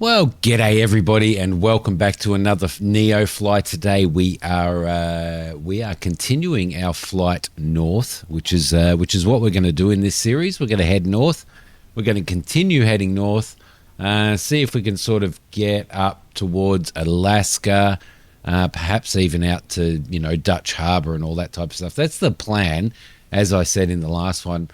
Well, g'day everybody, and welcome back to another NeoFly. Today we are continuing our flight north, which is what we're going to do in this series. We're going to head north. We're going to continue heading north, see if we can sort of get up towards Alaska, perhaps even out to Dutch Harbor and all that type of stuff. That's the plan, as I said in the last one.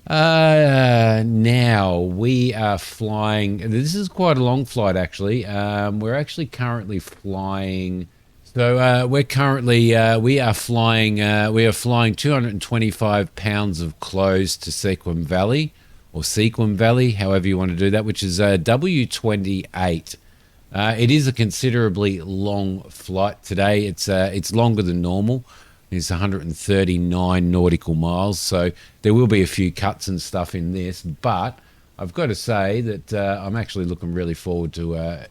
Now we are flying. This is quite a long flight, actually. We're actually currently flying. So we are flying 225 pounds of clothes to Sequim Valley, or Sequim Valley, however you want to do that, which is W28. It is a considerably long flight today. It's longer than normal. It's 139 nautical miles, so there will be a few cuts and stuff in this, but I've got to say that I'm actually looking really forward to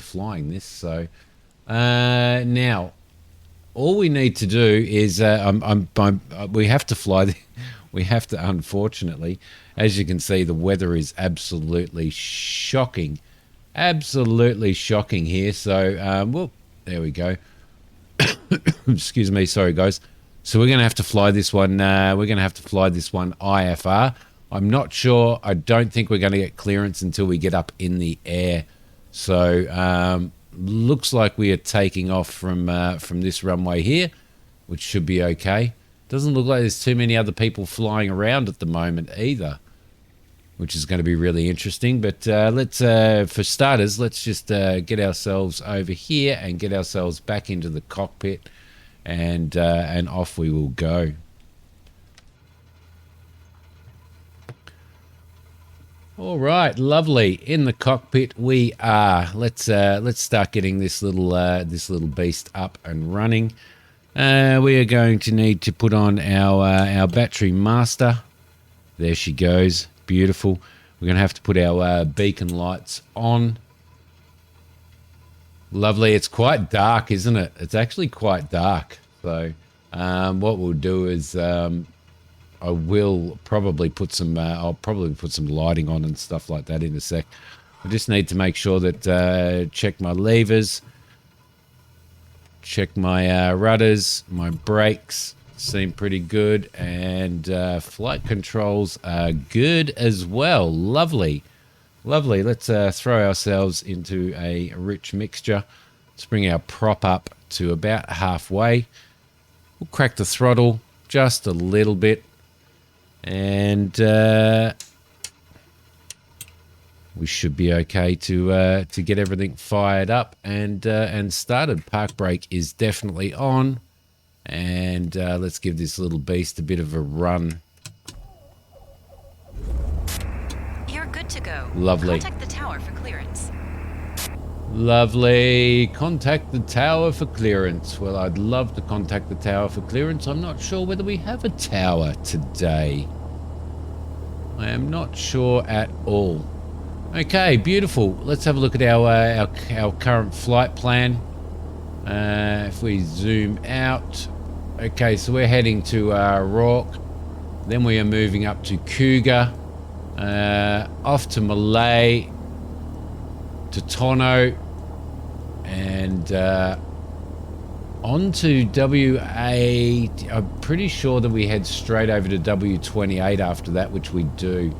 flying this. So now all we need to do is we have to fly. We have to, unfortunately, as you can see, the weather is absolutely shocking here. So well, there we go. Excuse me, sorry guys. So we're going to have to fly this one. IFR. I'm not sure. I don't think we're going to get clearance until we get up in the air. So looks like we are taking off from this runway here, which should be okay. Doesn't look like there's too many other people flying around at the moment either, which is going to be really interesting. But let's, for starters, let's just get ourselves over here and get ourselves back into the cockpit, and off we will go. All right, lovely. In the cockpit we are. Let's start getting this little beast up and running. We are going to need to put on our battery master. There she goes. Beautiful. We're going to have to put our beacon lights on. Lovely. It's quite dark, isn't it? It's actually quite dark. So what we'll do is I will probably put some I'll probably put some lighting on and stuff like that in a sec. I just need to make sure that check my levers, check my rudders, my brakes seem pretty good, and flight controls are good as well. Lovely. Let's throw ourselves into a rich mixture. Let's bring our prop up to about halfway. We'll crack the throttle just a little bit, and we should be okay to get everything fired up and started. Park brake is definitely on. And let's give this little beast a bit of a run. You're good to go. Lovely. Contact the tower for clearance. Lovely. Contact the tower for clearance. Well, I'd love to contact the tower for clearance. I'm not sure whether we have a tower today. I am not sure at all. Okay, beautiful. Let's have a look at our current flight plan. If we zoom out. Okay, so we're heading to Rourke, then we are moving up to Cougar, off to Malay, to Tono, and on to WA. I'm pretty sure that we head straight over to W28 after that, which we do.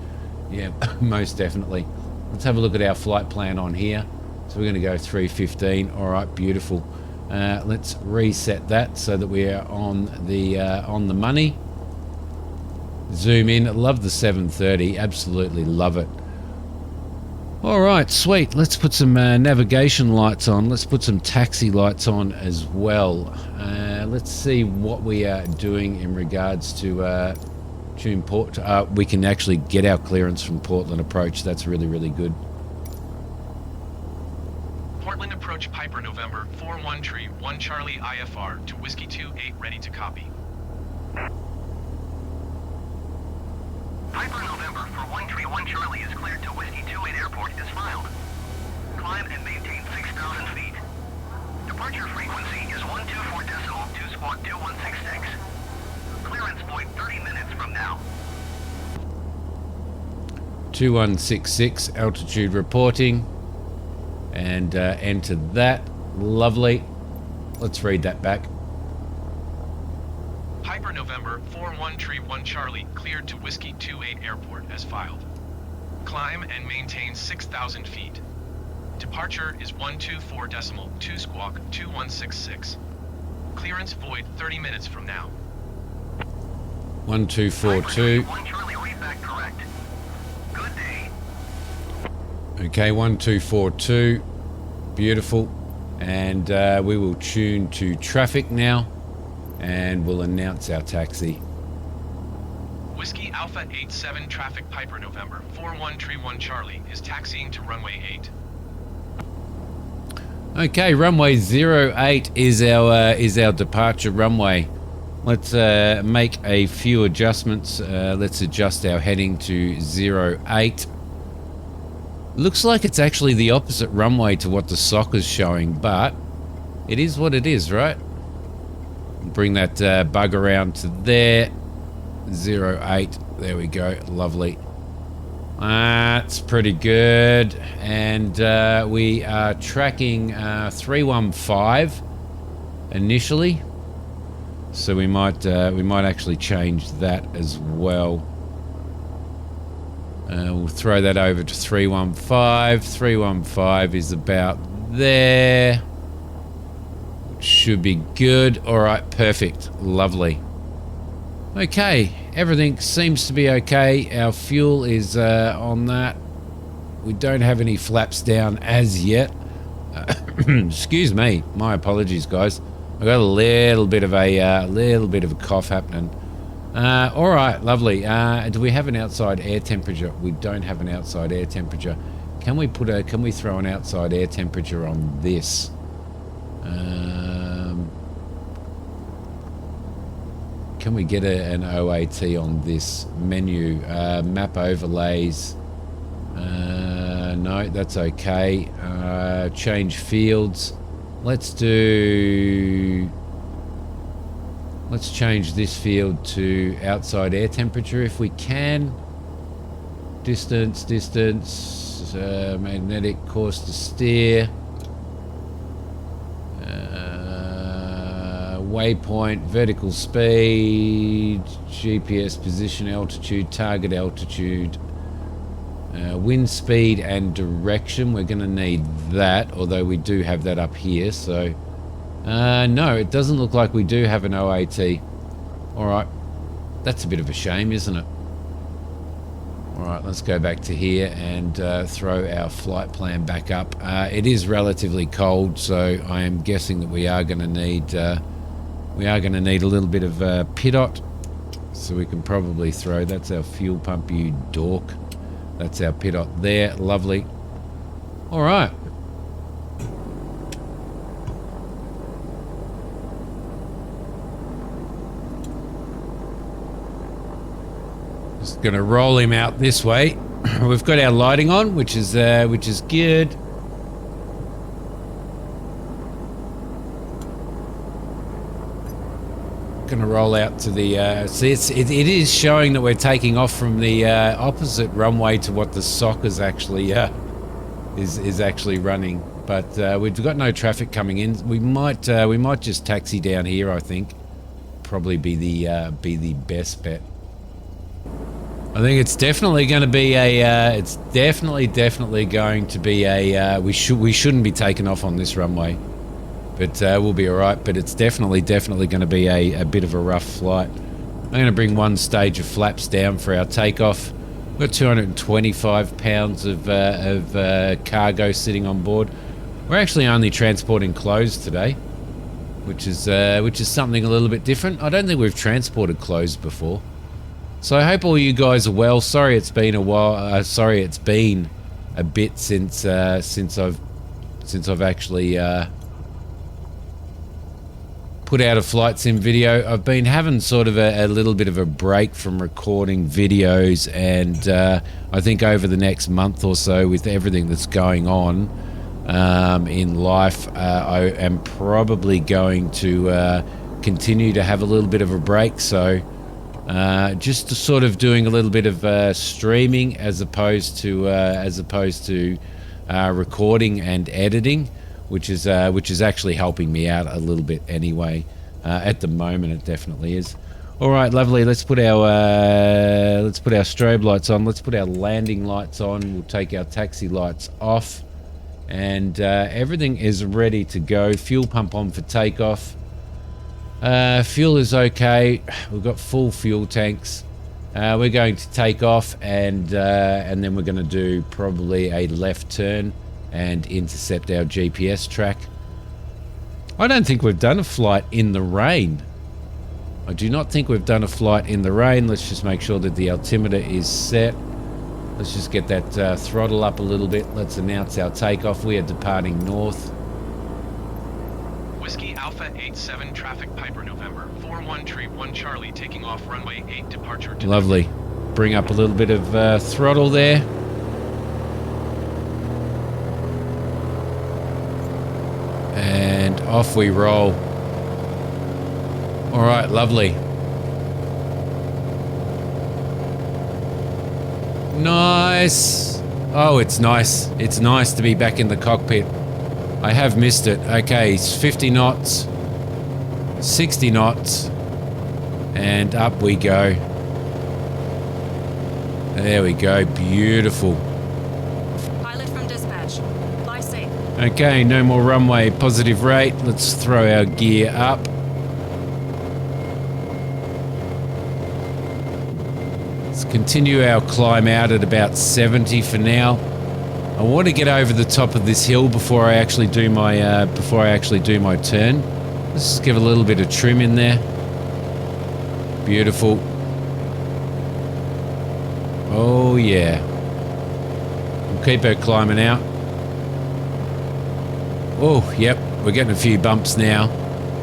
Yeah, most definitely. Let's have a look at our flight plan on here. So we're going to go 315. All right, beautiful. Let's reset that so that we are on the money. Zoom in. Love the 730. Absolutely love it. All right, sweet. Let's put some navigation lights on. Let's put some taxi lights on as well. Let's see what we are doing in regards to tune port. We can actually get our clearance from Portland approach. That's really, really good. Portland approach Piper November 41 tree 1 Charlie IFR to Whiskey 28 ready to copy. Piper November for 1 tree 1 Charlie is cleared to Whiskey 28 airport is filed. Climb and maintain 6,000 feet. Departure frequency is 124 decimal 2 squawk 2166. Clearance point 30 minutes from now. 2166 altitude reporting, and enter that. Lovely. Let's read that back. Piper November 41 Tree 1 Charlie cleared to Whiskey 28 Airport as filed. Climb and maintain 6,000 feet. Departure is 124.2 squawk 2166. Clearance void 30 minutes from now. 1242. 1 Charlie, read back correct. Good day. Okay, 1242. Beautiful. And we will tune to traffic now, and we'll announce our taxi. Whiskey Alpha 87 traffic Piper November 41 Tree 1 Charlie is taxiing to runway 8. Okay, runway 08 is our departure runway. Let's make a few adjustments. Let's adjust our heading to 08. Looks like it's actually the opposite runway to what the soccer's showing, but it is what it is, right? Bring that bug around to there. 08. There we go. Lovely. That's pretty good. And we are tracking 315 initially, so we might actually change that as well. We'll throw that over to 315. 315 is about there. Should be good. All right, perfect. Lovely. Okay, everything seems to be okay. Our fuel is on that. We don't have any flaps down as yet. Excuse me. My apologies, guys. I got a little bit of a cough happening. All right, lovely. Do we have an outside air temperature? We don't have an outside air temperature. Can we throw an outside air temperature on this? Can we get an OAT on this menu? Map overlays. No, that's okay. Change fields. Let's change this field to outside air temperature if we can. Distance, magnetic course to steer. Waypoint, vertical speed, GPS position, altitude, target altitude, wind speed and direction. We're going to need that, although we do have that up here. So no, it doesn't look like we do have an OAT. All right, that's a bit of a shame, isn't it? All right, let's go back to here and throw our flight plan back up. It is relatively cold, so I am guessing that we are going to need a little bit of pitot, so we can probably throw. That's our fuel pump, you dork. That's our pitot there. Lovely. All right. Just gonna roll him out this way. We've got our lighting on, which is good. Going to roll out to the see, it is showing that we're taking off from the opposite runway to what the soccer's actually is actually running, but we've got no traffic coming in. We might just taxi down here. I think probably be the best bet. I think it's definitely going to be a it's definitely going to be a we shouldn't be taking off on this runway. But we'll be all right. But it's definitely going to be a bit of a rough flight. I'm going to bring one stage of flaps down for our takeoff. We've got 225 pounds of cargo sitting on board. We're actually only transporting clothes today, which is something a little bit different. I don't think we've transported clothes before. So I hope all you guys are well. Sorry it's been a while. Sorry it's been a bit since I've actually put out a flight sim video. I've been having sort of a little bit of a break from recording videos, and I think over the next month or so, with everything that's going on in life, I am probably going to continue to have a little bit of a break. So Just to sort of doing a little bit of streaming as opposed to recording and editing, which is actually helping me out a little bit anyway. At the moment, it definitely is. All right, lovely. Let's put our strobe lights on. Let's put our landing lights on. We'll take our taxi lights off, and everything is ready to go. Fuel pump on for takeoff. Fuel is okay. We've got full fuel tanks. We're going to take off, and then we're going to do probably a left turn and intercept our GPS track. I don't think we've done a flight in the rain. I do not think we've done a flight in the rain. Let's just make sure that the altimeter is set. Let's just get that throttle up a little bit. Let's announce our takeoff. We are departing north. Whiskey Alpha 87 traffic Piper November 41 Tree 1 Charlie taking off runway 8 departure to Lovely. Bring up a little bit of throttle there. And off we roll. All right, lovely. Nice. Oh, it's nice. It's nice to be back in the cockpit. I have missed it. Okay, it's 50 knots, 60 knots, and up we go. There we go. Beautiful. Pilot from dispatch. Fly safe. Okay, no more runway. Positive rate. Let's throw our gear up. Let's continue our climb out at about 70 for now. I want to get over the top of this hill before I actually do my turn. Let's just give a little bit of trim in there. Beautiful. Oh yeah. We'll keep her climbing out. Oh, yep, we're getting a few bumps now.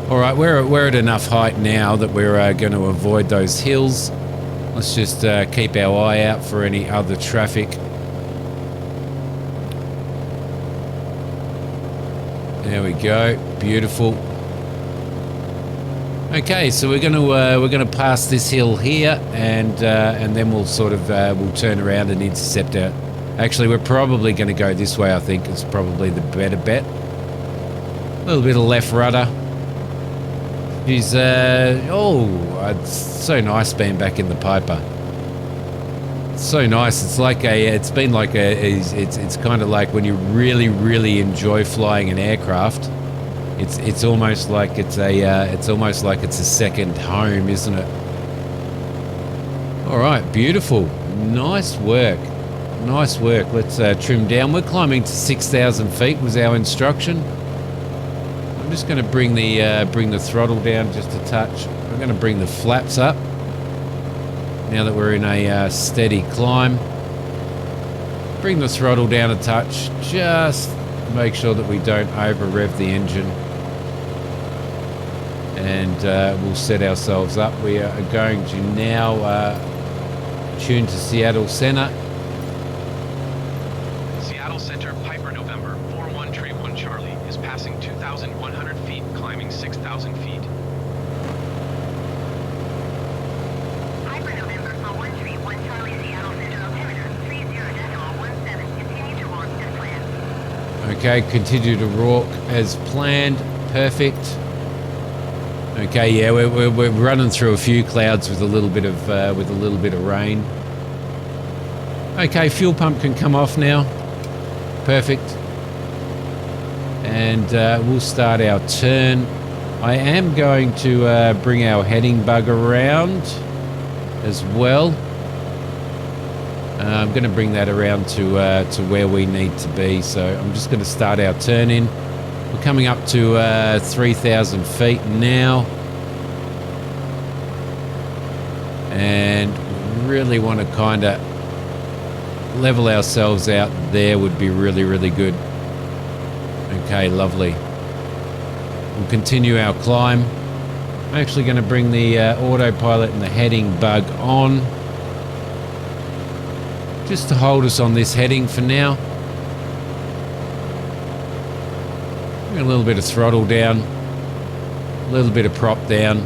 All right, we're at enough height now that we're going to avoid those hills. Let's just keep our eye out for any other traffic. There we go. Beautiful. Okay, so we're gonna pass this hill here, and then we'll sort of we'll turn around and intercept our. Actually, we're probably going to go this way. I think it's probably the better bet. A little bit of left rudder. He's it's so nice being back in the Piper. It's so nice. It's like it's kind of like when you really enjoy flying an aircraft. It's almost like it's a second home, isn't it? All right, beautiful, nice work. Let's trim down. We're climbing to 6,000 feet was our instruction. I'm just going to bring the throttle down just a touch. I'm going to bring the flaps up now that we're in a steady climb. Bring the throttle down a touch, just make sure that we don't over rev the engine, and we'll set ourselves up. We are going to now tune to Seattle Center. Seattle Center Piper November 41 Tree 1 Charlie is passing 2,100 feet, climbing 6,000 feet. Piper November 41 Tree 1 Charlie, Seattle Center, altimeter 30.17. Continue to walk as planned. Okay, continue to rock as planned. Perfect. Okay, yeah, we're running through a few clouds with a little bit of rain. Okay, fuel pump can come off now. Perfect. And we'll start our turn. I am going to bring our heading bug around as well. I'm going to bring that around to where we need to be. So I'm just going to start our turn in. We're coming up to 3,000 feet now. And really want to kind of level ourselves out there would be really good. Okay, lovely. We'll continue our climb. I'm actually going to bring the autopilot and the heading bug on, just to hold us on this heading for now. Bring a little bit of throttle down, a little bit of prop down.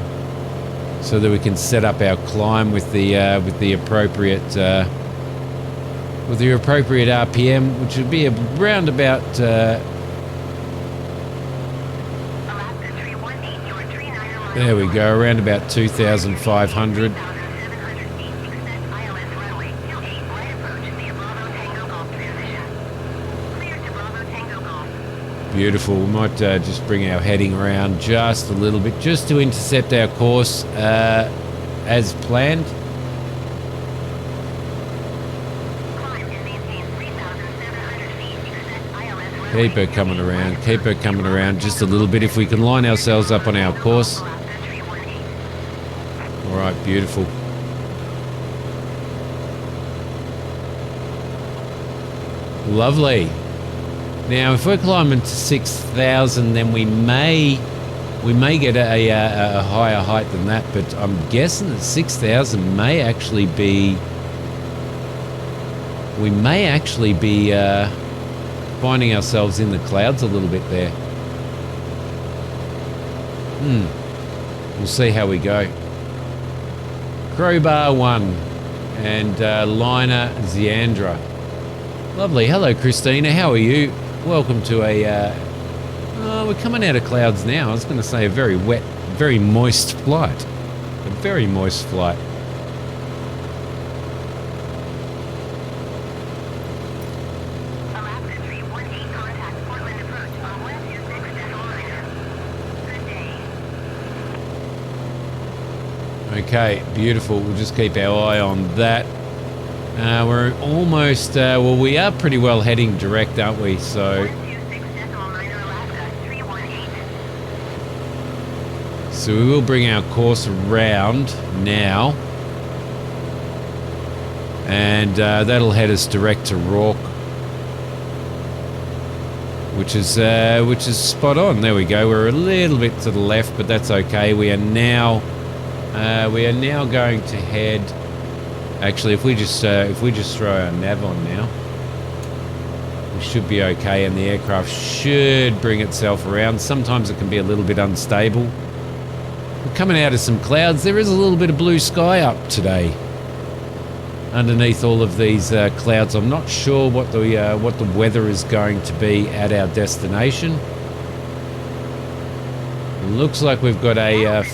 so that we can set up our climb with the appropriate RPM, which would be around about there we go, around about 2,500. Beautiful. We might just bring our heading around just a little bit, just to intercept our course as planned. Keep her coming around, keep her coming around just a little bit. If we can line ourselves up on our course. All right, beautiful. Lovely. Now, if we're climbing to 6,000, then we may get a higher height than that, but I'm guessing that 6,000 may actually be... We may actually be finding ourselves in the clouds a little bit there. We'll see how we go. Crowbar 1 and Liner Ziandra. Lovely. Hello, Christina. How are you? Welcome to a... we're coming out of clouds now. I was going to say a very wet, very moist flight. A very moist flight. Okay, beautiful. We'll just keep our eye on that. We're almost, well, we are pretty well heading direct, aren't we? So we will bring our course around now. And that'll head us direct to Rourke. Which is spot on. There we go. We're a little bit to the left, but that's okay. We are now going to head... Actually, if we just throw our nav on now, we should be okay, and the aircraft should bring itself around. Sometimes it can be a little bit unstable. We're coming out of some clouds. There is a little bit of blue sky up today. Underneath all of these clouds, I'm not sure what the weather is going to be at our destination. It looks like we've got a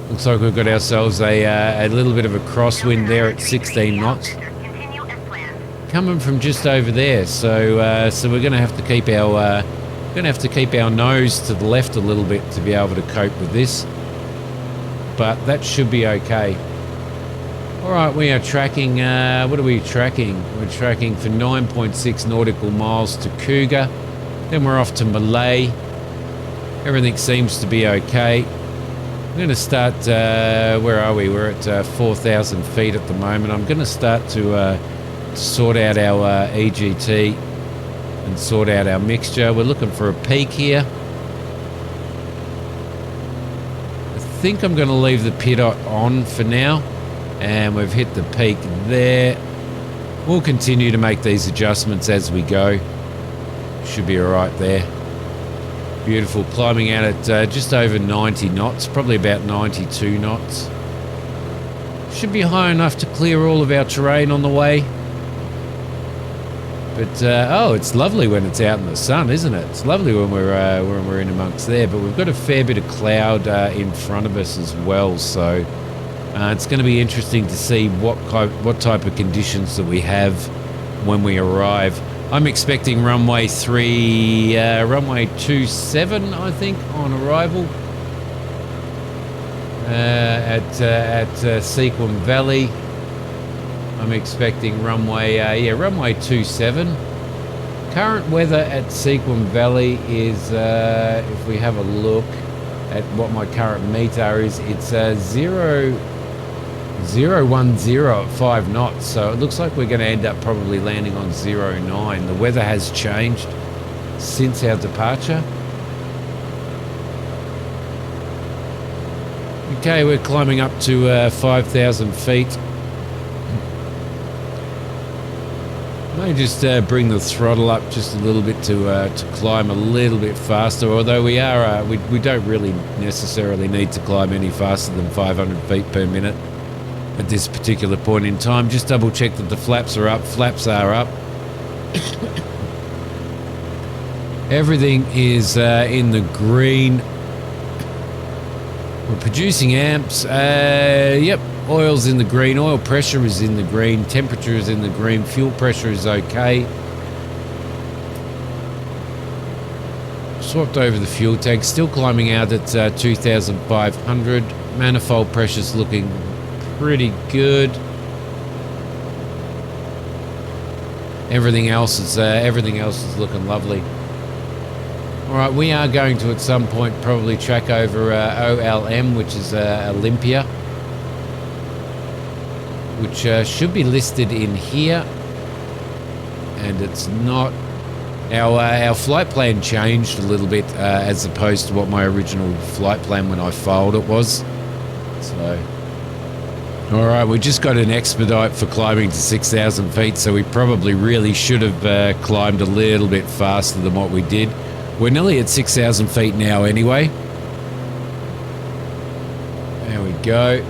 looks like we've got ourselves a little bit of a crosswind there at 16 knots, coming from just over there. So we're going to have to keep our nose to the left a little bit to be able to cope with this. But that should be okay. All right, we are tracking. What are we tracking? We're tracking for 9.6 nautical miles to Cougar. Then we're off to Malay. Everything seems to be okay. I'm going to start, where are we? We're at 4,000 feet at the moment. I'm going to start to sort out our EGT and sort out our mixture. We're looking for a peak here. I think I'm going to leave the pitot on for now. And we've hit the peak there. We'll continue to make these adjustments as we go. Should be all right there. Beautiful, climbing out at just over 90 knots, probably about 92 knots. Should be high enough to clear all of our terrain on the way. But, oh, it's lovely when it's out in the sun, isn't it? It's lovely when we're in amongst there, but we've got a fair bit of cloud in front of us as well, so it's going to be interesting to see what type of conditions that we have when we arrive. I'm expecting runway 27, I think, on arrival at Sequim Valley. I'm expecting runway 27. Current weather at Sequim Valley is, if we have a look at what my current METAR is, it's 010 at 5 knots, so it looks like we're going to end up probably landing on 09. The weather has changed since our departure. Okay, we're climbing up to 5,000 feet. May just bring the throttle up just a little bit to climb a little bit faster. Although we are, we don't really necessarily need to climb any faster than 500 feet per minute at this particular point in time. Just double check that the flaps are up. Flaps are up. Everything is in the green. We're producing amps. Yep. Oil's in the green, oil pressure is in the green, temperature is in the green, fuel pressure is okay. Swapped over the fuel tank, still climbing out at 2,500. Manifold pressure's looking pretty good. Everything else is looking lovely. All right, we are going to at some point probably track over OLM, which is Olympia, which should be listed in here, and it's not. Our flight plan changed a little bit as opposed to what my original flight plan when I filed it was. So, all right, we just got an expedite for climbing to 6,000 feet, so we probably really should have climbed a little bit faster than what we did. We're nearly at 6,000 feet now anyway. There we go.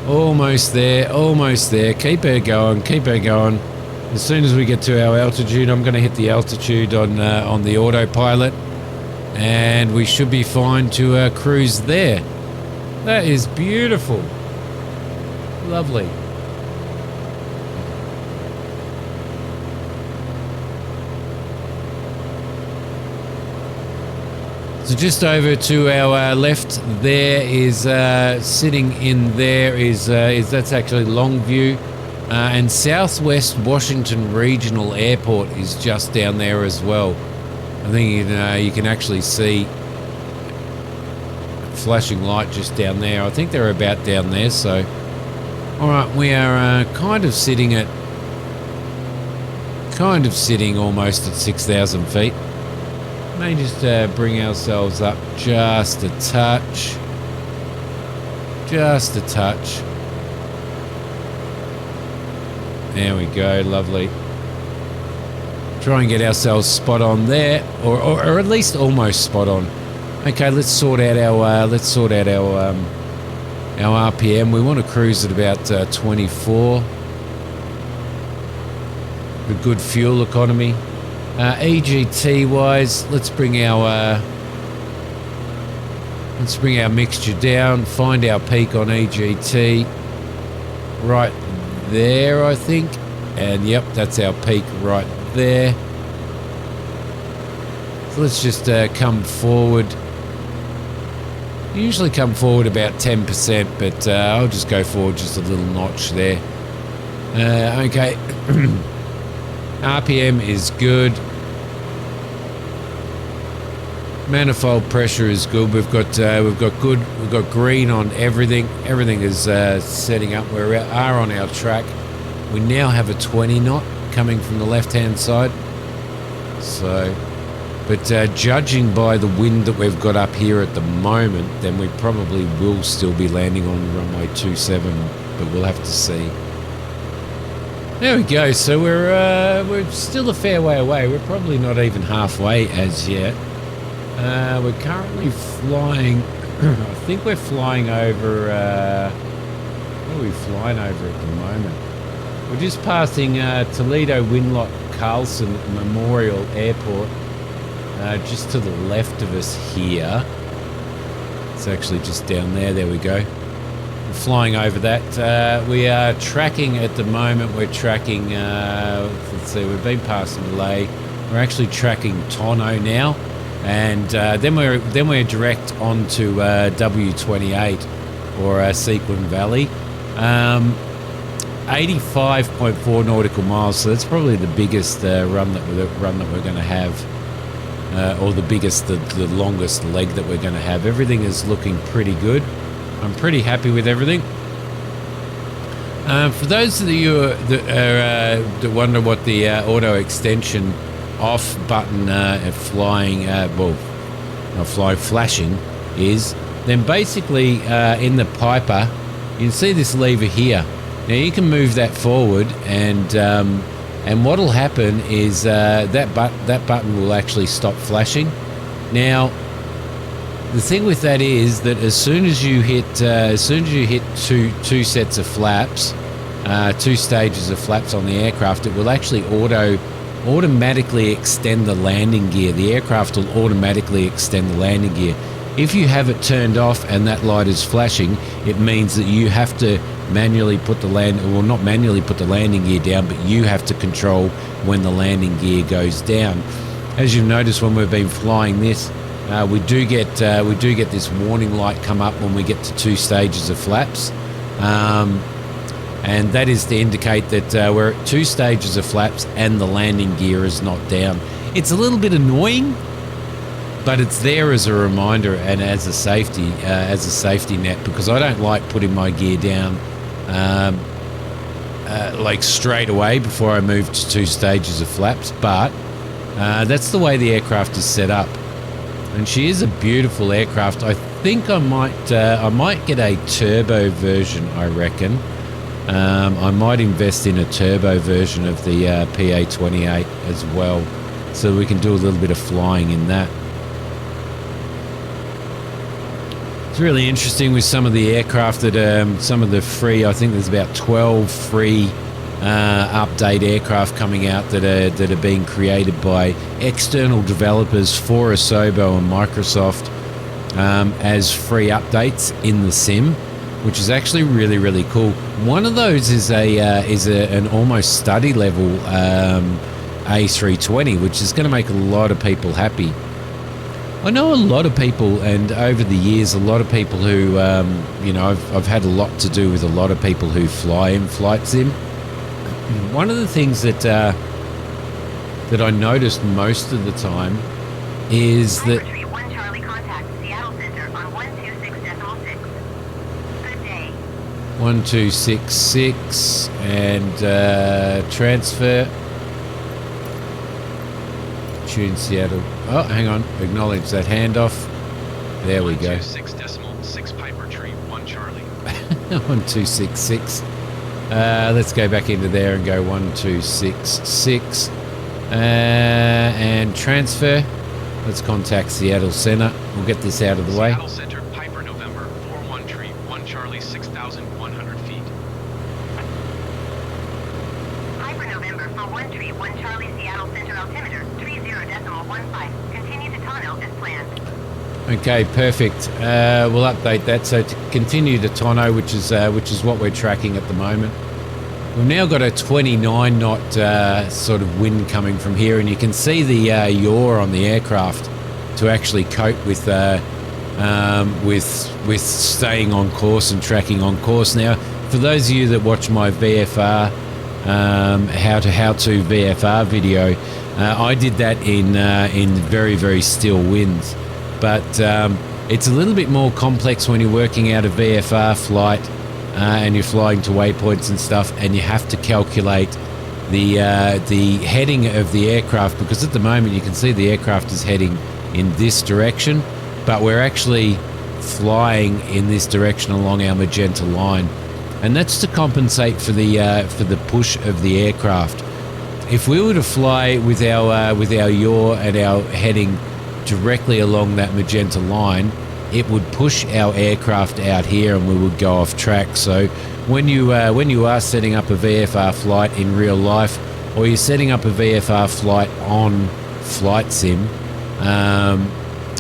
Almost there, almost there. Keep her going, keep her going. As soon as we get to our altitude, I'm going to hit the altitude on the autopilot, and we should be fine to cruise there. That is beautiful. Lovely. So just over to our left there is sitting in there is that's actually Longview, and Southwest Washington Regional Airport is just down there as well. I think you can actually see a flashing light just down there. I think they're about down there. So, all right, we are kind of sitting almost at 6,000 feet. May just bring ourselves up just a touch. Just a touch. There we go, lovely. Try and get ourselves spot on there, or at least almost spot on. Okay, let's sort out our RPM. We want to cruise at about 24. A good fuel economy. EGT wise, let's bring our mixture down, find our peak on EGT right there, I think, and yep, that's our peak right there. So let's just come forward. Usually come forward about 10%, but I'll just go forward just a little notch there. Okay. RPM is good. Manifold pressure is good. We've got green on everything. Everything is setting up. We are on our track. We now have a 20 knot coming from the left-hand side. So, but judging by the wind that we've got up here at the moment, then we probably will still be landing on runway 27. But we'll have to see. There we go. So we're still a fair way away. We're probably not even halfway as yet. We're currently flying. I think we're flying over. What are we flying over at the moment? We're just passing Toledo Winlock Carlson Memorial Airport, just to the left of us here. It's actually just down there. There we go. Flying over that. We are tracking at the moment. We're tracking, let's see, we've been past Malay. We're actually tracking Tono now, and then we're direct onto W28 or Sequin Valley. 85.4 nautical miles. So that's probably the biggest run that we're going to have, or the longest leg that we're going to have. Everything is looking pretty good. I'm pretty happy with everything. For those of you that wonder what the auto extension off button flashing is, then basically in the Piper You can see this lever here. Now you can move that forward, and what'll happen is that button will actually stop flashing. Now, the thing with that is that as soon as you hit two sets of flaps, two stages of flaps on the aircraft, it will actually automatically extend the landing gear. The aircraft will automatically extend the landing gear. If you have it turned off and that light is flashing, it means that you have to manually put the not manually put the landing gear down, but you have to control when the landing gear goes down. As you've noticed when we've been flying this, we do get this warning light come up when we get to two stages of flaps, and that is to indicate that we're at two stages of flaps and the landing gear is not down. It's a little bit annoying, but it's there as a reminder and as a safety net, because I don't like putting my gear down like straight away before I move to two stages of flaps. But that's the way the aircraft is set up, and she is a beautiful aircraft. I think I might get a turbo version. I reckon I might invest in a turbo version of the PA-28 as well, so we can do a little bit of flying in that. It's really interesting with some of the aircraft that some of the free, I think there's about 12 free update aircraft coming out that are being created by external developers for Asobo and Microsoft as free updates in the sim, which is actually really, really cool. One of those is an almost study level A320, which is going to make a lot of people happy. I know a lot of people, and over the years, a lot of people who, I've had a lot to do with a lot of people who fly in flight sim. One of the things that I noticed most of the time is that 1266 and transfer. Tune Seattle. Oh, hang on. Acknowledge that handoff. There we go. 126.6 Piper Tree, 1 Charlie. 1266. Let's go back into there and go 1266. And transfer. Let's contact Seattle Center. We'll get this out of the way. Seattle Center, Piper November, 41 Tree, 1 Charlie, 6,100 feet. Piper November for 1 Tree, 1 Charlie, Seattle Center altimeter, 30.15. Continue to tonneau as planned. Okay, perfect. We'll update that. So to continue to tonneau, which is what we're tracking at the moment. We've now got a 29 knot sort of wind coming from here, and you can see the yaw on the aircraft to actually cope with staying on course and tracking on course. Now, for those of you that watch my VFR, how to VFR video, I did that in very, very still winds, but it's a little bit more complex when you're working out a VFR flight and you're flying to waypoints and stuff, and you have to calculate the heading of the aircraft, because at the moment you can see the aircraft is heading in this direction, but we're actually flying in this direction along our magenta line, and that's to compensate for the push of the aircraft. If we were to fly with our yaw and our heading directly along that magenta line, it would push our aircraft out here and we would go off track. So when you are setting up a VFR flight in real life, or you're setting up a VFR flight on flight sim,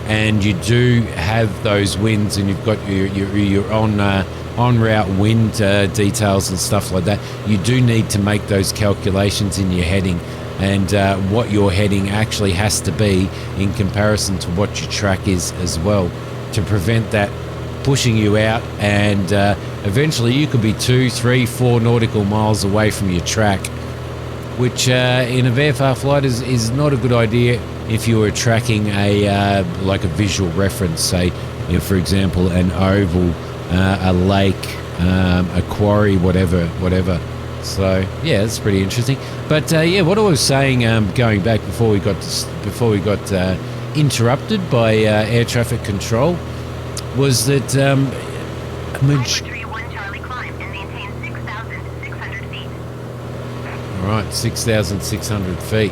and you do have those winds, and you've got your on route wind details and stuff like that, you do need to make those calculations in your heading, and what your heading actually has to be in comparison to what your track is as well, to prevent that pushing you out, and eventually you could be 2, 3, 4 nautical miles away from your track, which in a VFR flight is not a good idea if you were tracking like a visual reference, say, for example, an oval, a lake, a quarry, whatever. So yeah, that's pretty interesting. But yeah, what I was saying, going back before we got interrupted by air traffic control, was that Right, 6,600 feet.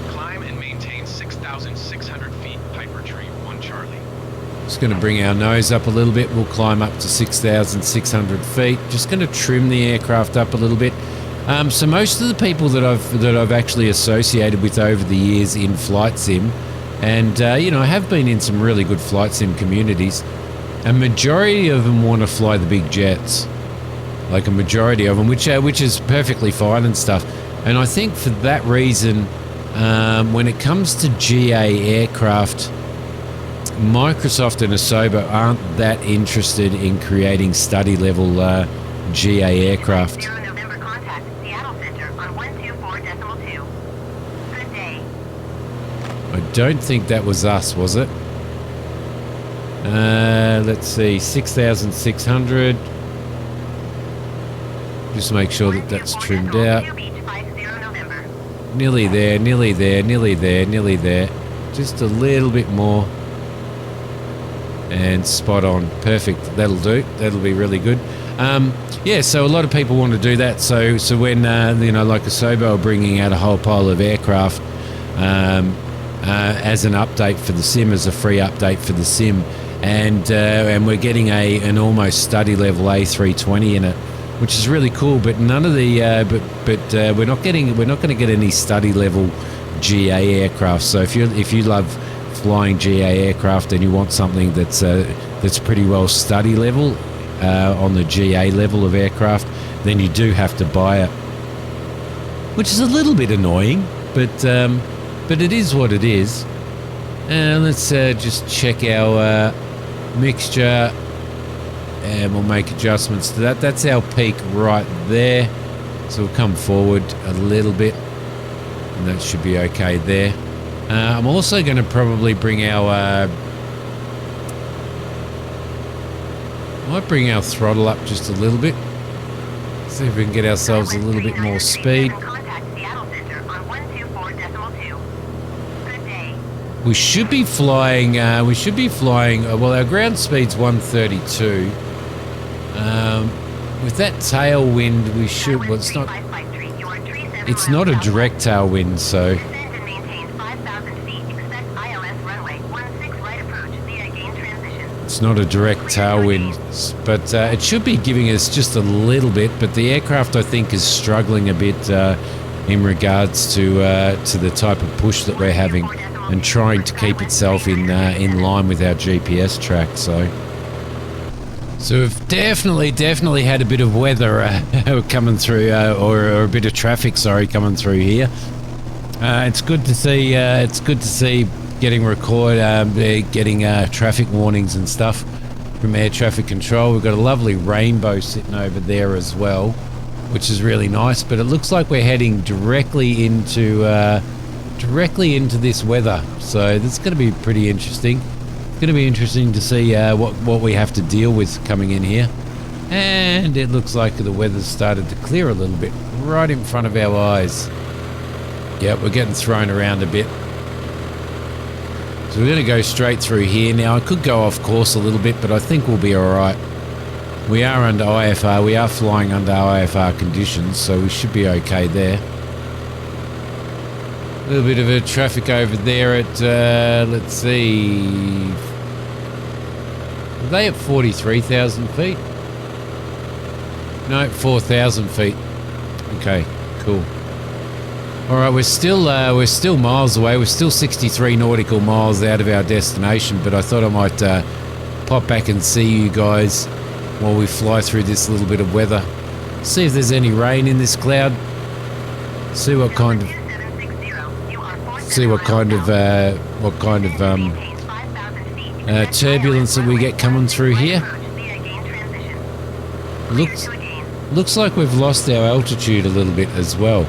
Climb and maintain 6,600 feet, Piper Tree 1 Charlie. Just going to bring our nose up a little bit. We'll climb up to 6,600 feet. Just going to trim the aircraft up a little bit. So most of the people that I've actually associated with over the years in flight sim, and you know, I have been in some really good flight sim communities. A majority of them want to fly the big jets, like a majority of them, which is perfectly fine and stuff. And I think for that reason, when it comes to GA aircraft, Microsoft and Asobo aren't that interested in creating study level GA aircraft. 0 November contact Seattle Center on 124.2. Good day. I don't think that was us, was it? Let's see, 6,600. Just make sure that that's trimmed out. Nearly there, nearly there, nearly there, nearly there. Just a little bit more. And spot on. Perfect. That'll do. That'll be really good. Yeah, so a lot of people want to do that. So when, you know, like Asobo are bringing out a whole pile of aircraft as an update for the sim, as a free update for the sim, and we're getting an almost study level A320 in it, which is really cool. But none of the we're not going to get any study level GA aircraft. So if you love flying GA aircraft and you want something that's pretty well study level on the GA level of aircraft, then you do have to buy it, which is a little bit annoying, but it is what it is. And let's just check our mixture, and we'll make adjustments to that. That's our peak right there, so we'll come forward a little bit, and that should be okay there. I'm also going to probably bring our might bring our throttle up just a little bit, see if we can get ourselves a little bit more speed. We should be flying, well, our ground speed's 132. With that tailwind, we should, well, it's not a direct tailwind, so it's not a direct tailwind, but it should be giving us just a little bit. But the aircraft, I think, is struggling a bit in regards to the type of push that we're having, and trying to keep itself in line with our GPS track. So we've definitely had a bit of weather coming through, or a bit of traffic, sorry, coming through here. It's good to see. It's good to see getting getting traffic warnings and stuff from air traffic control. We've got a lovely rainbow sitting over there as well, which is really nice. But it looks like we're heading directly into this weather, so that's going to be pretty interesting. It's going to be interesting to see what we have to deal with coming in here. And it looks like the weather's started to clear a little bit right in front of our eyes. Yeah, we're getting thrown around a bit. So we're going to go straight through here. Now, I could go off course a little bit, but I think we'll be alright. We are under IFR. We are flying under IFR conditions, so we should be okay there. A little bit of a traffic over there at, let's see, are they at 43,000 feet? No, 4,000 feet. Okay, cool. All right, we're still miles away. We're still 63 nautical miles out of our destination, but I thought I might pop back and see you guys while we fly through this little bit of weather. See if there's any rain in this cloud. See what kind of turbulence that we get coming through here. Looks like we've lost our altitude a little bit as well.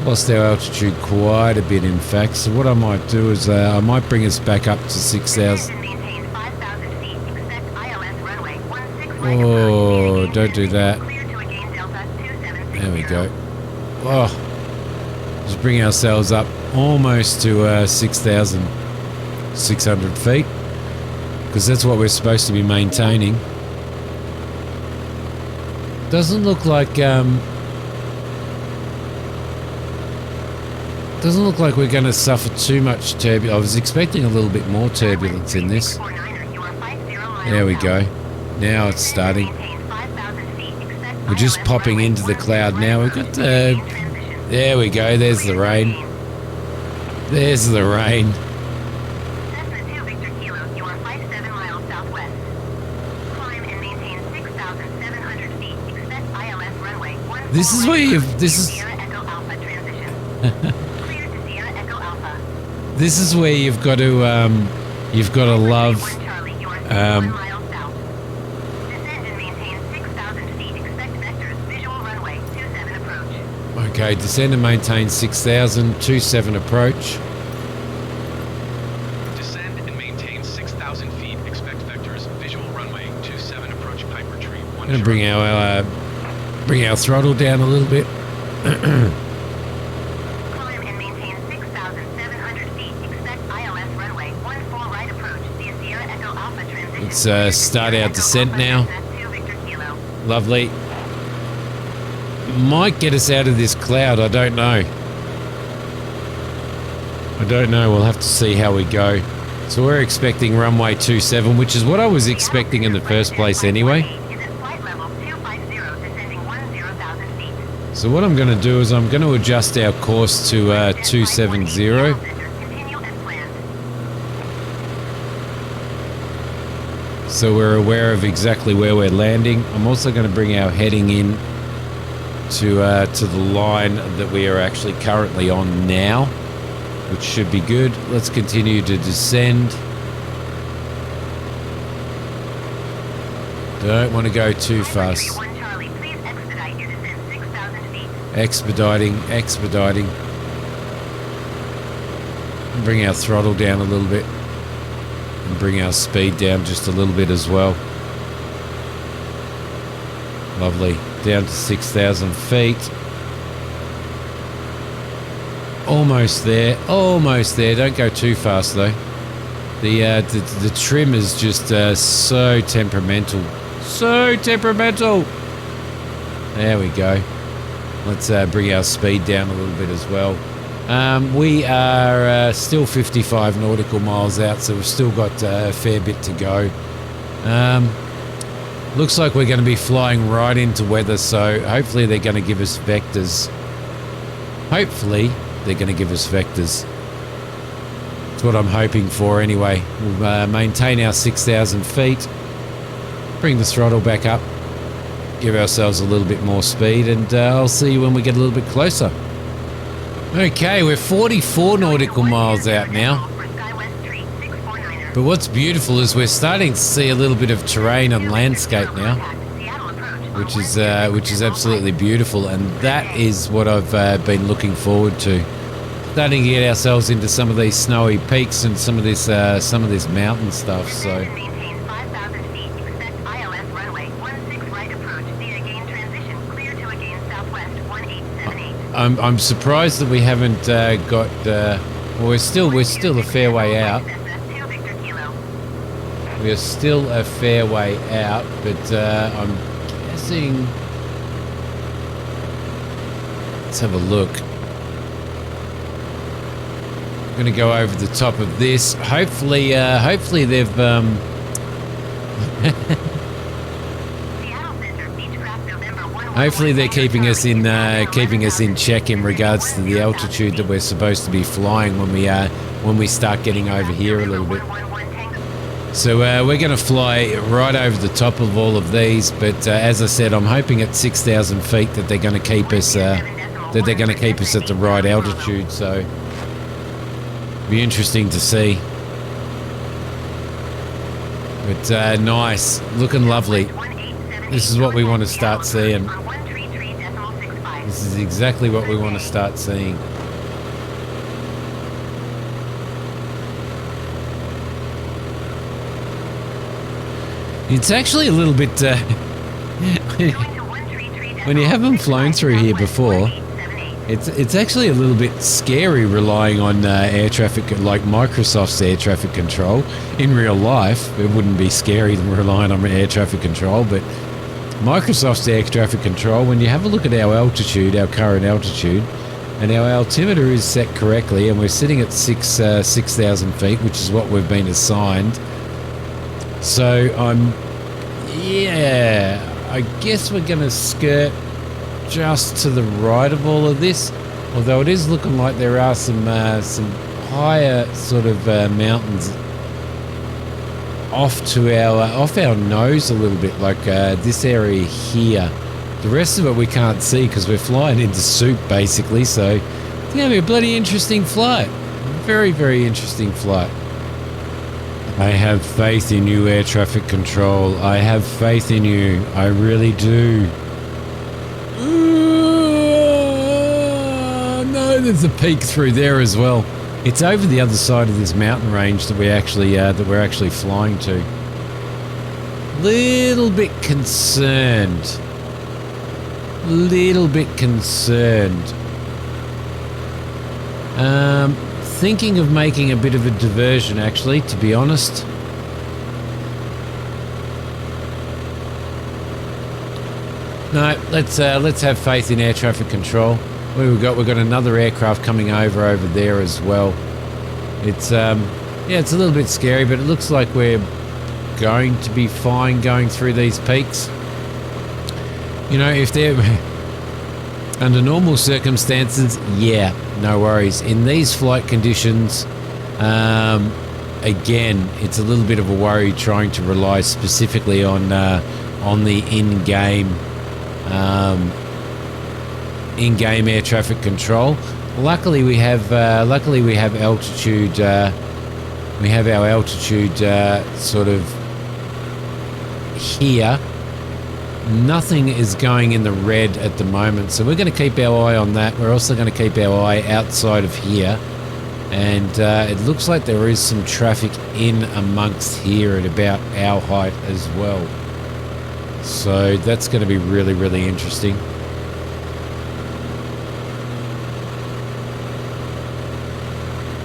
Lost our altitude quite a bit, in fact. So what I might do is I might bring us back up to 6,000. Oh, don't do that. There we go. Oh, just bring ourselves up almost to 6,600 feet, because that's what we're supposed to be maintaining. Doesn't look like we're going to suffer too much turbulence. I was expecting a little bit more turbulence in this. There we go. Now it's starting. We're just popping into the cloud now. We've got the... There we go. There's the rain. There's the rain. Cessna 2 Victor Kilo, you are 57 miles southwest. Climb and maintain 6,700 feet. Expect ILS runway 14. This is where you've... This is... Sierra Echo Alpha transition. Clear to Sierra Echo Alpha. This is where you've got to love... Charlie, you are 61 miles south. Descend and maintain 6,000 feet. Expect vectors. Visual runway 27 approach. Okay, descend and maintain 6,000, 27 approach. Descend and maintain 6,000 feet. Expect vectors. Visual runway 27 approach Piper Tree. I'm going to bring our throttle down a little bit. Climb and maintain 6,700 feet. Expect ILS runway 14 right approach via Sierra Echo Alpha transition. Let's start our descent now. Lovely. Might get us out of this cloud. I don't know. We'll have to see how we go. So we're expecting runway 27, which is what I was expecting in the first place anyway. So what I'm going to do is I'm going to adjust our course to 270. So we're aware of exactly where we're landing. I'm also going to bring our heading in to the line that we are actually currently on now, which should be good. Let's continue to descend. Don't want to go too fast. Expediting. Bring our throttle down a little bit and bring our speed down just a little bit as well. Lovely. Down to 6,000 feet. Almost there. Don't go too fast though. The trim is just so temperamental. There we go. Let's bring our speed down a little bit as well. We are still 55 nautical miles out, so we've still got a fair bit to go. Looks like we're going to be flying right into weather, so hopefully they're going to give us vectors. That's what I'm hoping for anyway. We'll maintain our 6,000 feet, bring the throttle back up, give ourselves a little bit more speed, and I'll see you when we get a little bit closer. Okay, we're 44 nautical miles out now. But what's beautiful is we're starting to see a little bit of terrain and landscape now, which is absolutely beautiful, and that is what I've been looking forward to. Starting to get ourselves into some of these snowy peaks and some of this mountain stuff. So I'm surprised that we haven't got. Well, we're still a fair way out. We are still a fair way out, but I'm guessing. Let's have a look. I'm going to go over the top of this. Hopefully they've. Hopefully they're keeping us in check in regards to the altitude that we're supposed to be flying when we start getting over here a little bit. So we're going to fly right over the top of all of these, but as I said, I'm hoping at 6,000 feet that they're going to keep us at the right altitude. So it'll be interesting to see. But nice, looking lovely. This is what we want to start seeing. This is exactly what we want to start seeing. It's actually a little bit, when you haven't flown through here before, it's actually a little bit scary relying on air traffic, like Microsoft's air traffic control. In real life, it wouldn't be scary than relying on air traffic control, but Microsoft's air traffic control, when you have a look at our altitude, our current altitude, and our altimeter is set correctly, and we're sitting at 6,000 feet, which is what we've been assigned. So I guess we're going to skirt just to the right of all of this, although it is looking like there are some higher sort of mountains off our nose a little bit, like this area here. The rest of it we can't see because we're flying into soup basically, so it's going to be a bloody interesting flight. Very, very interesting flight. I have faith in you, air traffic control. I have faith in you. I really do. No, there's a peak through there as well. It's over the other side of this mountain range that we're actually flying to. Little bit concerned. Thinking of making a bit of a diversion, actually, to be honest. No, let's have faith in air traffic control. We've got another aircraft coming over there as well. It's it's a little bit scary, but it looks like we're going to be fine going through these peaks. You know, if they're under normal circumstances, yeah, no worries. In these flight conditions, again, it's a little bit of a worry trying to rely specifically on the in-game air traffic control. Luckily, we have altitude. We have our altitude sort of here. Nothing is going in the red at the moment, so we're going to keep our eye on that. We're also going to keep our eye outside of here, and it looks like there is some traffic in amongst here at about our height as well. So that's going to be really, really interesting.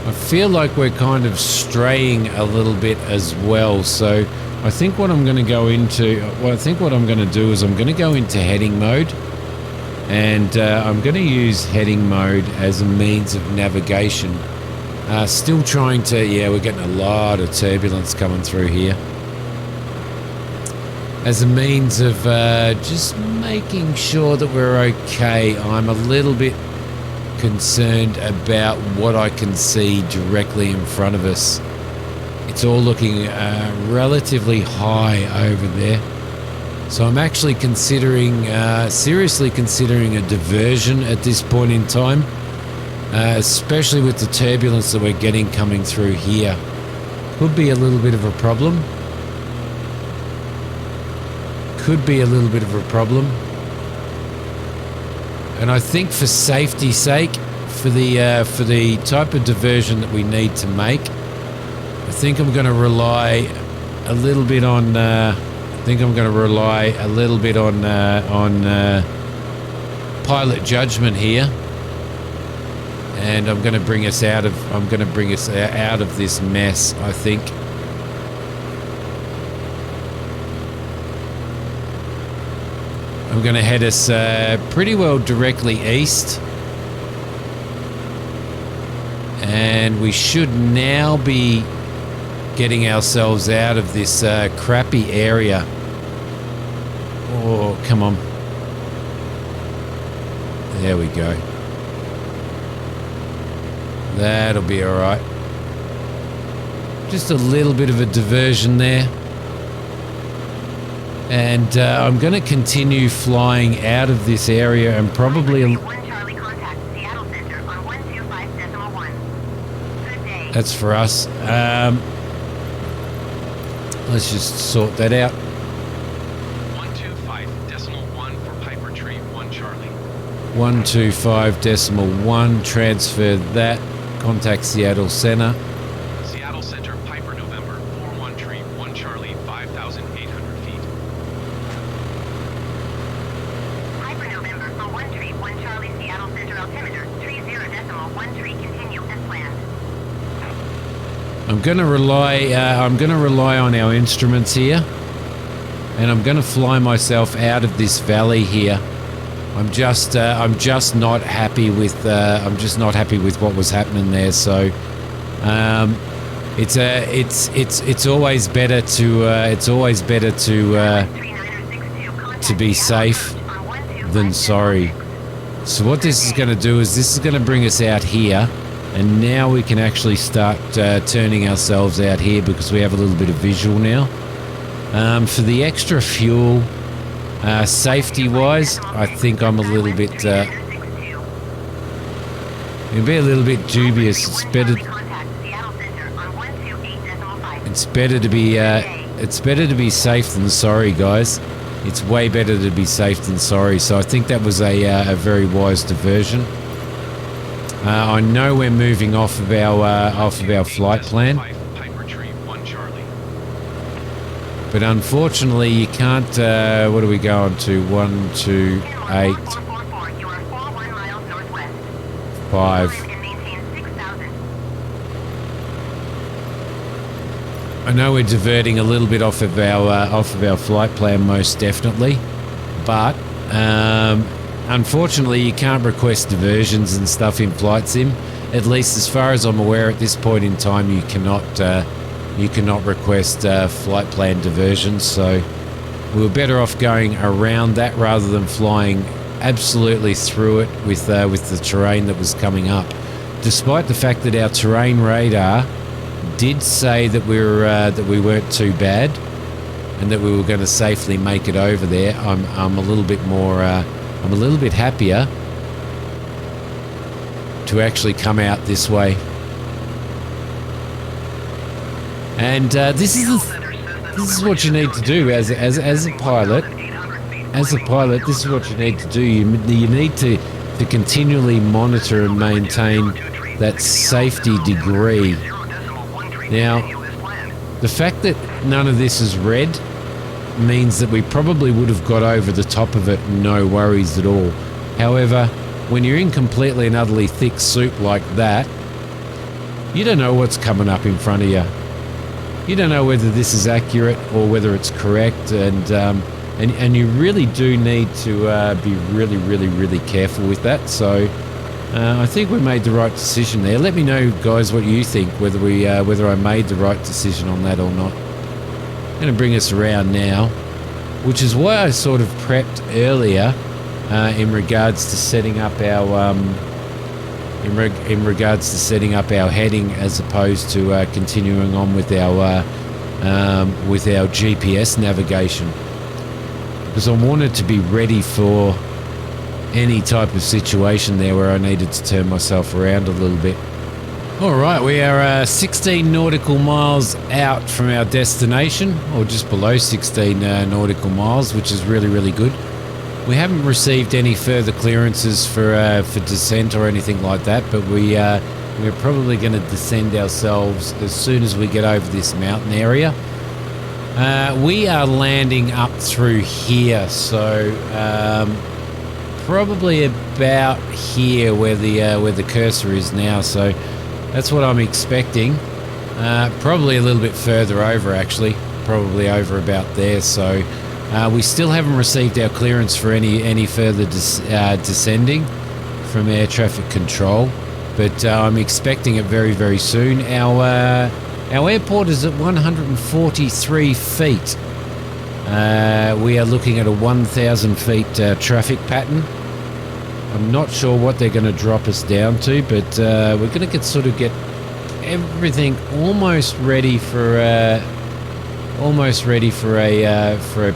I feel like we're kind of straying a little bit as well, so I think what I'm going to go into, well, I think what I'm going to do is I'm going to go into heading mode, and I'm going to use heading mode as a means of navigation. Still trying to, yeah, we're getting a lot of turbulence coming through here. As a means of just making sure that we're okay. I'm a little bit concerned about what I can see directly in front of us. It's all looking relatively high over there. So I'm actually considering, seriously considering a diversion at this point in time, especially with the turbulence that we're getting coming through here. Could be a little bit of a problem. Could be a little bit of a problem. And I think for safety's sake, for the type of diversion that we need to make, I think I'm going to rely a little bit on. Pilot judgment here, and I'm going to bring us out of. Out of this mess, I think. I'm going to head us pretty well directly east. And we should now be getting ourselves out of this crappy area. Oh, come on. There we go. That'll be all right. Just a little bit of a diversion there. And I'm going to continue flying out of this area and probably... That's for us. Let's just sort that out. 125.1 for Piper Tree 1 Charlie. 125.1, transfer that. Contact Seattle Center. Seattle Center, Piper November 41 Tree 1 Charlie, 5,800 feet. Piper November for 1 Tree 1 Charlie, Seattle Center altimeter 30.1 Tree, continue as planned. I'm going to rely on our instruments here, and I'm going to fly myself out of this valley here. I'm just not happy with what was happening there. So it's always better to be safe than sorry. So what this is going to do is this is going to bring us out here, and now we can actually start turning ourselves out here because we have a little bit of visual now. For the extra fuel, safety-wise, I think I'm a little bit it'll be a little bit dubious. It's better to be safe than sorry, guys. It's way better to be safe than sorry. So I think that was a very wise diversion. I know we're moving off of our flight plan, but unfortunately you can't. What are we going to? 1, 2, 8, 5. I know we're diverting a little bit off of our flight plan, most definitely, but unfortunately you can't request diversions and stuff in Flight Sim. At least as far as I'm aware at this point in time, you cannot request flight plan diversions. So we were better off going around that rather than flying absolutely through it with the terrain that was coming up. Despite the fact that our terrain radar did say that we weren't too bad and that we were going to safely make it over there, I'm a little bit more I'm a little bit happier to actually come out this way. And this is what you need to do as a pilot. As a pilot, this is what you need to do. You need to continually monitor and maintain that safety degree. Now, the fact that none of this is red means that we probably would have got over the top of it, no worries at all. However, when you're in completely and utterly thick soup like that, you don't know what's coming up in front of you. You don't know whether this is accurate or whether it's correct, and you really do need to be really careful with that. So I think we made the right decision there. Let me know, guys, what you think, whether I made the right decision on that or not. I'm going to bring us around now, which is why I sort of prepped earlier in regards to setting up our heading, as opposed to continuing on with our GPS navigation, because I wanted to be ready for any type of situation there where I needed to turn myself around a little bit. Alright, we are 16 nautical miles out from our destination, or just below 16 nautical miles, which is really good. We haven't received any further clearances for descent or anything like that, but we're probably going to descend ourselves as soon as we get over this mountain area. We are landing up through here, so probably about here where the cursor is now. So that's what I'm expecting. Probably a little bit further over, actually, probably over about there. So we still haven't received our clearance for any further descending from air traffic control, but I'm expecting it very soon. Our airport is at 143 feet. We are looking at a 1,000 feet traffic pattern. I'm not sure what they're going to drop us down to, but we're going to get everything almost ready for a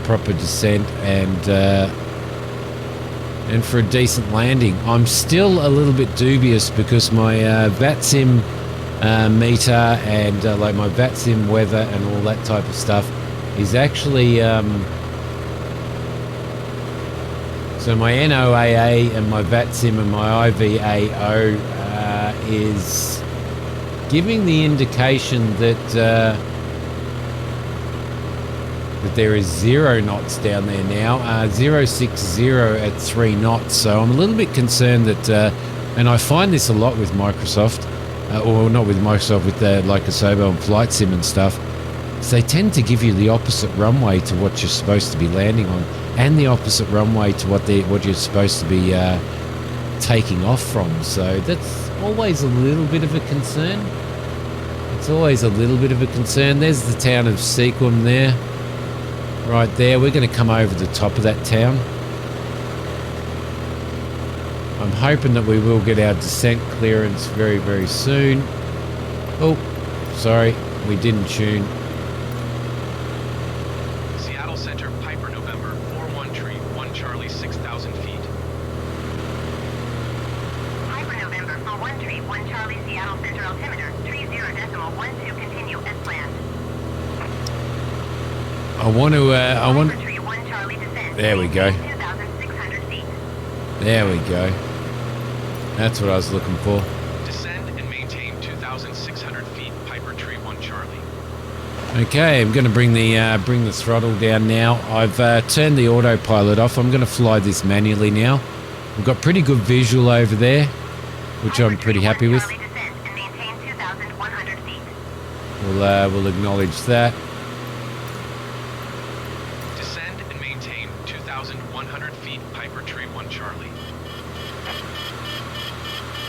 proper descent and for a decent landing. I'm still a little bit dubious because my VATSIM meter and like my VATSIM weather and all that type of stuff is actually so my NOAA and my VATSIM and my IVAO is giving the indication that there is 0 knots down there now, 060 at 3 knots. So I'm a little bit concerned that, and I find this a lot with Microsoft, or not with Microsoft, with like Asobo and Flight Sim and stuff, they tend to give you the opposite runway to what you're supposed to be landing on, and the opposite runway to what you're supposed to be taking off from. So that's always a little bit of a concern. It's always a little bit of a concern. There's the town of Sequim there. Right there. We're going to come over the top of that town. I'm hoping that we will get our descent clearance very, very soon. Oh, sorry. We didn't tune. Seattle Center, Piper, November, 41 tree, 1 Charlie, 6,000 feet. Piper November, 41 tree, 1 Charlie, Seattle Center altimeter, tree 0.12, continue as planned. I want. Piper tree 1 Charlie descent. There we go. 2,600 feet. There we go. That's what I was looking for. Descend and maintain 2,600 feet, Piper tree 1 Charlie. Okay, I'm going to bring the throttle down now. I've turned the autopilot off. I'm going to fly this manually now. We've got pretty good visual over there, which I'm pretty happy with. Charlie descent and maintain 2,100 feet. We'll acknowledge that. Descend and maintain 2,100 feet, Piper tree 1 Charlie.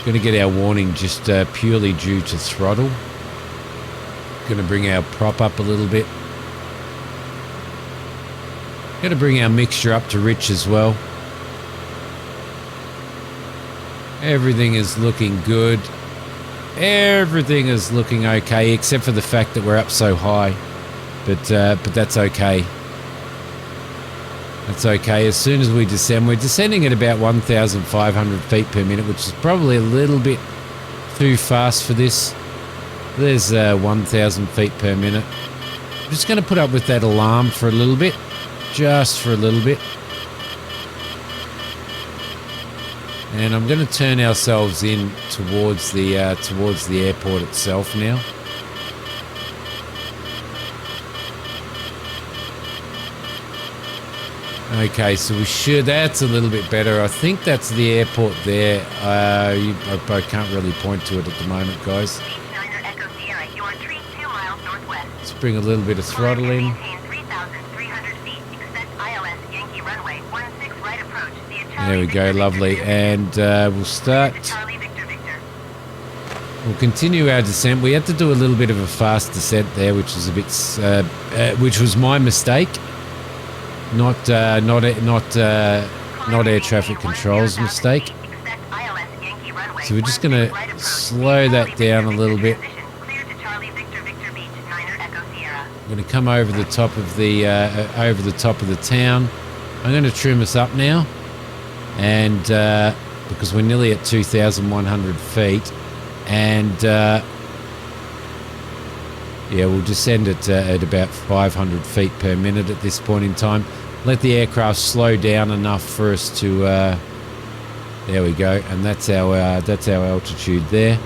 Going to get our warning just purely due to throttle. Going to bring our prop up a little bit. Going to bring our mixture up to rich as well. Everything is looking good. Everything is looking okay, except for the fact that we're up so high. But that's okay. That's okay. As soon as we descend, we're descending at about 1,500 feet per minute, which is probably a little bit too fast for this. There's 1,000 feet per minute. I'm just going to put up with that alarm for a little bit. Just for a little bit. And I'm going to turn ourselves in towards the airport itself now. Okay, so we should. That's a little bit better. I think that's the airport there. I can't really point to it at the moment, guys. Niner Echo Sierra, you are tree 2 miles northwest. Let's bring a little bit of throttle in. Maintain 3,300 feet. Expect ILS Yankee runway 16 right approach. There we go, lovely. And we'll start. Charlie Victor Victor. We'll continue our descent. We had to do a little bit of a fast descent there, which was a bit, which was my mistake. Not air traffic control's mistake. So we're just going to slow that down a little bit. I'm going to come over the top of the town. I'm going to trim us up now, and because we're nearly at 2,100 feet, and yeah, we'll descend at about 500 feet per minute at this point in time. Let the aircraft slow down enough for us to. There we go, and that's our altitude there.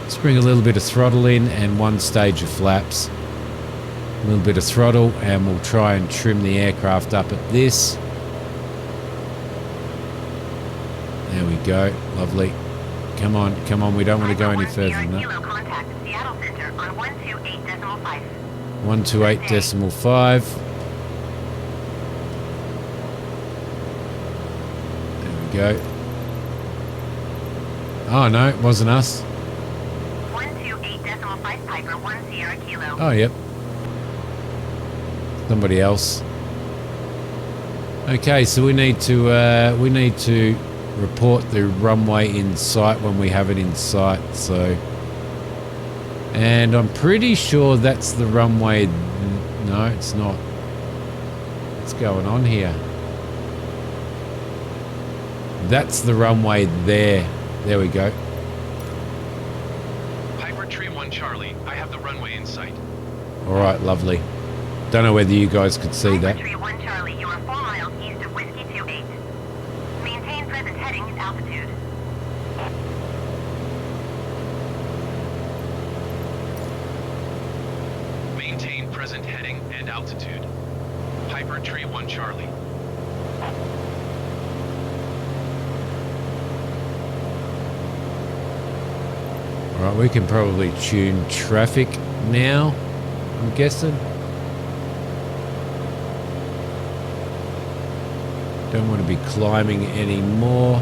Let's bring a little bit of throttle in and 1 stage of flaps. A little bit of throttle, and we'll try and trim the aircraft up at this. There we go, lovely. Come on, come on, we don't want to go any further than that. 128.5. There we go. Oh no, it wasn't us. 128.5 Piper 1 Sierra Kilo. Oh yep. Somebody else. Okay, so we need to report the runway in sight when we have it in sight. So, and I'm pretty sure that's the runway. No, it's not. What's going on here? That's the runway there. There we go. Piper tree 1 Charlie, I have the runway in sight. All right, lovely. Don't know whether you guys could see that. Piper tree 1 Charlie, you are 4 miles east of Whiskey 28. Maintain present heading and altitude. Maintain present heading and altitude. Piper tree 1 Charlie. All right, we can probably tune traffic now, I'm guessing. Don't want to be climbing anymore.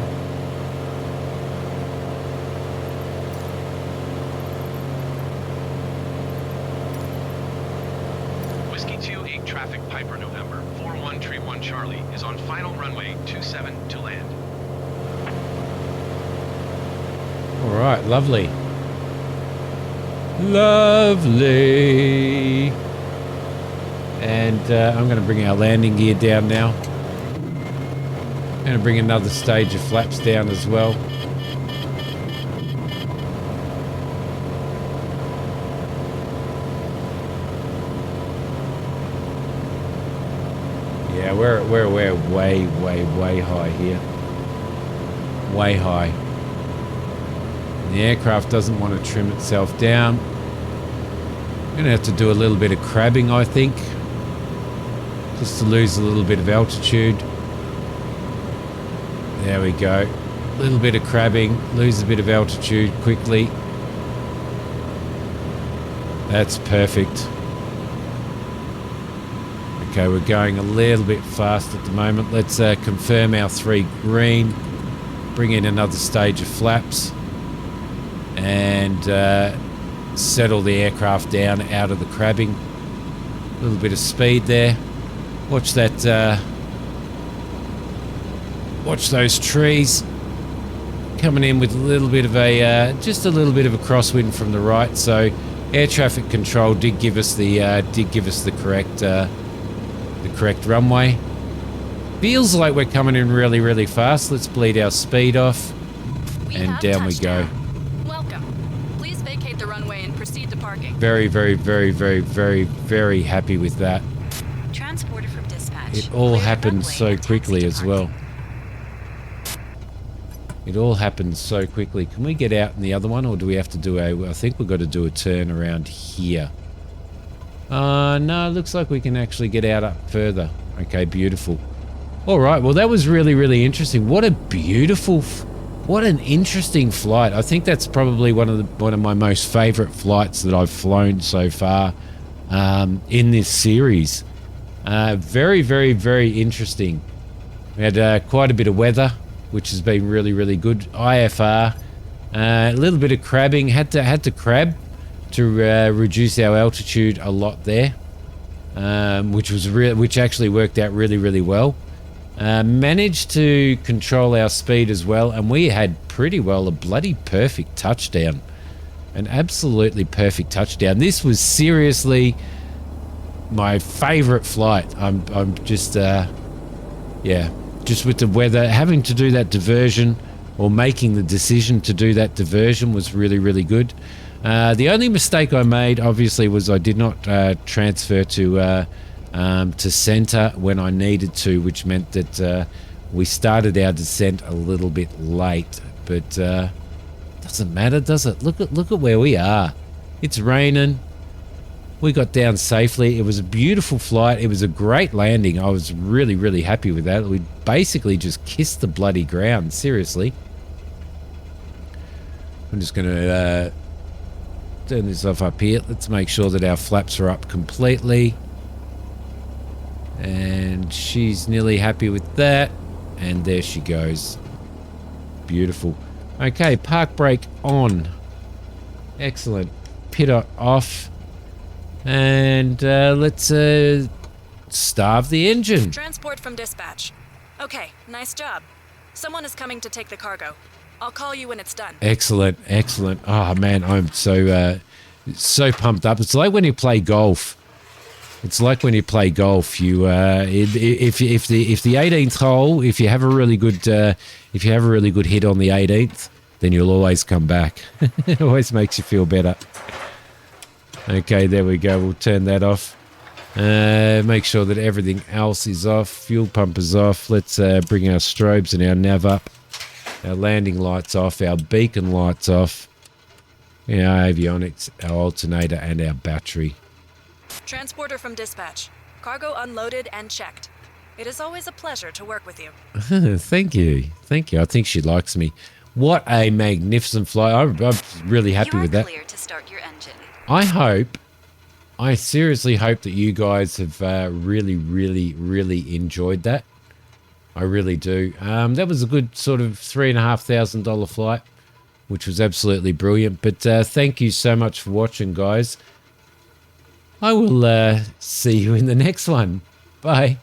Whiskey 28 traffic Piper November 4131 Charlie is on final runway 27 to land. All right, lovely. Lovely. And I'm going to bring our landing gear down now. I'm going to bring another stage of flaps down as well. Yeah, we're way high here. Way high. The aircraft doesn't want to trim itself down. I'm going to have to do a little bit of crabbing, I think, just to lose a little bit of altitude. There we go. A little bit of crabbing, lose a bit of altitude quickly. That's perfect. Okay, we're going a little bit fast at the moment. Let's confirm our 3 green. Bring in another stage of flaps. And settle the aircraft down out of the crabbing. A little bit of speed there. Watch that. Watch those trees coming in with a little bit of a just a little bit of a crosswind from the right. So air traffic control did give us the correct runway. Feels like we're coming in really fast. Let's bleed our speed off, and down we go. Welcome. Please vacate the runway and proceed to parking. Very happy with that. Transporter from dispatch. It all Clear the happened runway so and taxi quickly to as parking. well. It all happened so quickly. Can we get out in the other one, or do we have to do I think we've got to do a turn around here. No, it looks like we can actually get out up further. Okay, beautiful. All right, well, that was really interesting. What a beautiful, what an interesting flight. I think that's probably one of my most favorite flights that I've flown so far in this series. Very interesting. We had quite a bit of weather, which has been really good. IFR, a little bit of crabbing. Had to crab to reduce our altitude a lot there, which actually worked out really well. Managed to control our speed as well, and we had pretty well a bloody perfect touchdown. An absolutely perfect touchdown. This was seriously my favorite flight. I'm just just with the weather, having to do that diversion, or making the decision to do that diversion, was really good. The only mistake I made, obviously, was I did not transfer to center when I needed to, which meant that we started our descent a little bit late. But doesn't matter, does it? Look at where we are. It's raining. We got down safely. It was a beautiful flight. It was a great landing. I was really happy with that. We basically just kissed the bloody ground. Seriously. I'm just going to turn this off up here. Let's make sure that our flaps are up completely. And she's nearly happy with that. And there she goes. Beautiful. Okay, park brake on. Excellent. Pitot off. And let's starve the engine. Transport from dispatch. Okay, nice job. Someone is coming to take the cargo. I'll call you when it's done. Excellent. Oh man, I'm so pumped up. It's like when you play golf. You if the 18th hole, if you have a really good hit on the 18th, then you'll always come back. It always makes you feel better. Okay, there we go. We'll turn that off. Make sure that everything else is off. Fuel pump is off. Let's bring our strobes and our nav up. Our landing lights off. Our beacon lights off. Our avionics, our alternator, and our battery. Transporter from dispatch. Cargo unloaded and checked. It is always a pleasure to work with you. Thank you. I think she likes me. What a magnificent flight. I'm really happy with that. You are clear to start your engine. I seriously hope that you guys have really enjoyed that. I really do. That was a good sort of $3,500 flight, which was absolutely brilliant. But thank you so much for watching, guys. I will see you in the next one. Bye.